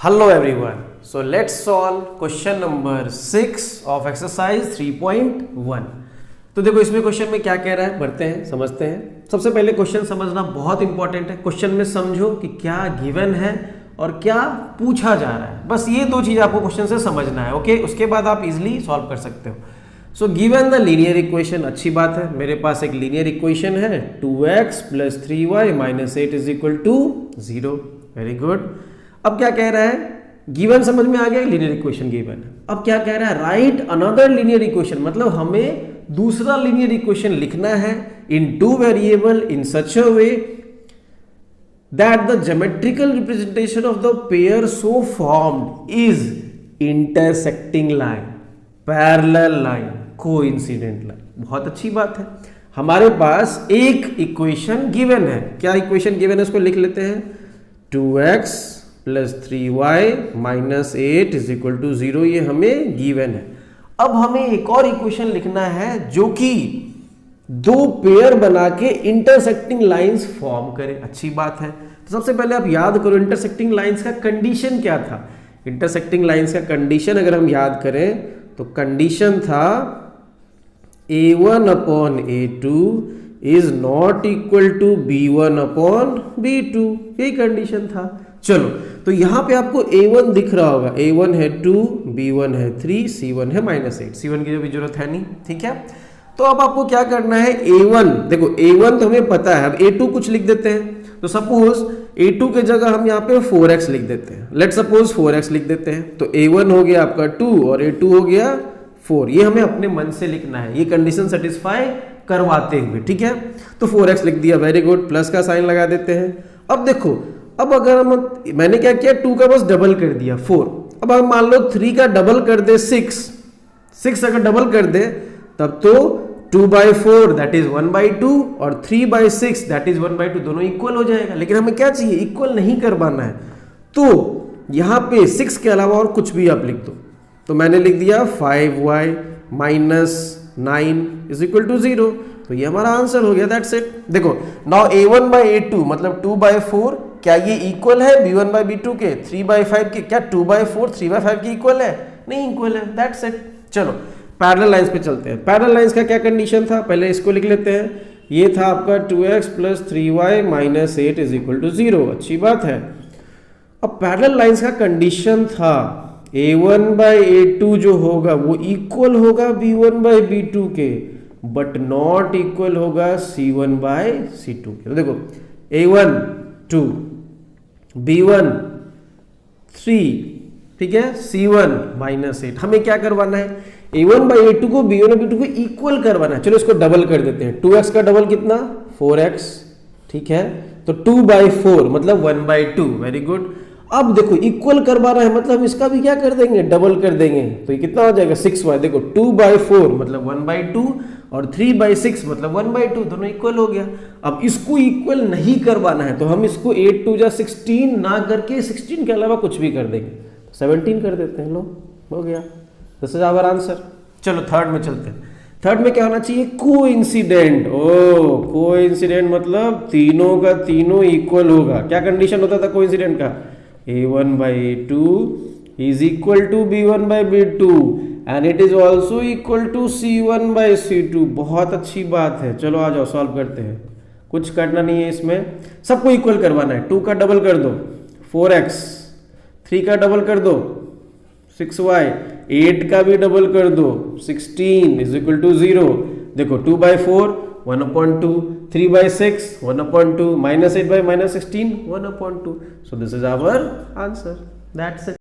Hello everyone. So let's solve question number 6 of exercise 3.1. तो देखो इसमें क्वेश्चन में क्या कह रहा है, बढ़ते हैं समझते हैं। सबसे पहले क्वेश्चन समझना बहुत इंपॉर्टेंट है। क्वेश्चन में समझो कि क्या गिवन है और क्या पूछा जा रहा है, बस ये दो चीज आपको क्वेश्चन से समझना है। ओके, उसके बाद आप इजिली सॉल्व कर सकते हो। So given the linear equation, अच्छी बात है, मेरे पास एक लीनियर इक्वेशन है 2x + 3y - 8 = 0। Very good. अब क्या कह रहा है, गिवन समझ में आ गया, लीनियर इक्वेशन गिवन है। अब क्या कह रहा है, राइट अनदर लीनियर इक्वेशन, मतलब हमें दूसरा लीनियर इक्वेशन लिखना है in two variable in such a way that the geometrical representation of the pair so formed is intersecting line, parallel line, coincident line. बहुत अच्छी बात है, हमारे पास एक इक्वेशन गिवन है। क्या इक्वेशन गिवन है, उसको लिख लेते हैं। 2x + 3y - 8 = 0, ये हमें गिवन है। अब हमें एक और इक्वेशन लिखना है जो कि दो पेयर बना के इंटरसेक्टिंग लाइंस फॉर्म करे। अच्छी बात है। तो सबसे पहले आप याद करो इंटरसेक्टिंग लाइंस का कंडीशन क्या था। इंटरसेक्टिंग लाइंस का कंडीशन अगर हम याद करें तो कंडीशन था a1/a2 is not equal to b1/b2, यही कंडीशन था। चलो, तो यहां पे आपको a1 दिख रहा होगा, a1 है 2, b1 है 3, c1 है -8। c1 की भी जरूरत है नहीं, ठीक है। तो अब आपको क्या करना है, a1 देखो, a1 तो हमें पता है, अब a2 कुछ लिख देते हैं। तो सपोज a2 के जगह हम यहाँ पे 4x लिख देते हैं। लेट सपोज 4x लिख देते हैं, तो a1 हो गया आपका 2 और a2 हो गया 4। ये हमें अपने मन से लिखना है, ये कंडीशन सेटिस्फाई करवाते हुए, ठीक है। तो 4x लिख दिया, वेरी गुड, प्लस का साइन लगा देते हैं। अब देखो, अब अगर मैंने क्या किया, 2 का बस डबल कर दिया 4। अब हम मान लो 3 का डबल कर दे 6 अगर डबल कर दे तब तो 2/4 दैट इज 1/2 और 3/6 दैट इज 1/2, दोनों इक्वल हो जाएगा। लेकिन हमें क्या चाहिए, इक्वल नहीं करवाना है। तो यहां पे 6 के अलावा और कुछ भी आप लिख दो। तो मैंने लिख दिया 5y - 9 = 0। तो ये हमारा आंसर हो गया, दैट्स इट। देखो नाउ a1/a2 मतलब 2/4, क्या ये इक्वल है b1/b2 के? 3/5 के? क्या 2/4 3/5 के इक्वल है? नहीं इक्वल है, दैट्स इट। चलो पैरेलल लाइंस पे चलते हैं। पैरेलल लाइंस का क्या कंडीशन था, पहले इसको लिख लेते हैं। ये था आपका 2x + 3y - 8 = 0। अच्छी बात है। अब पैरेलल लाइंस का कंडीशन था a1/a2 जो होगा वो इक्वल होगा b1/b2 के, बट नॉट इक्वल होगा c1/c2 के। तो देखो a1 2, b1 3, ठीक है, c1 -8। हमें क्या करवाना है, a1/a2 को b1/b2 को इक्वल करवाना है। चलो इसको डबल कर देते हैं। 2x का डबल कितना, 4x, ठीक है। तो 2/4 मतलब 1/2, वेरी गुड। अब देखो इक्वल करवाना है मतलब हम इसका भी क्या कर देंगे, डबल कर देंगे। तो ये कितना हो जाएगा, 6y। देखो 2/4 मतलब 1/2 और 3/6 मतलब 1/2, दोनों इक्वल हो गया। अब इसको इक्वल नहीं करवाना है तो हम इसको 8 2 16 ना करके 16 के अलावा कुछ भी कर देंगे, 17 कर देते हैं। लो हो गया, दिस इज आवर आंसर। चलो थर्ड में चलते हैं। थर्ड में क्या होना चाहिए, कोइंसिडेंट। कोइंसिडेंट मतलब तीनों का तीनों इक्वल होगा। क्या कंडीशन होता था कोइंसिडेंट का, a1/a2 is equal to b1/b2 and it is also equal to c1/c2। बहुत अच्छी बात है। चलो आ जाओ सॉल्व करते हैं। कुछ करना नहीं है इसमें, सबको इक्वल करवाना है। 2 का डबल कर दो 4x, 3 का डबल कर दो 6y, 8 का भी डबल कर दो 16 = 0। देखो 2/4 1/2, 3/6 1/2, -8/16 1/2। So this is our answer, that's it.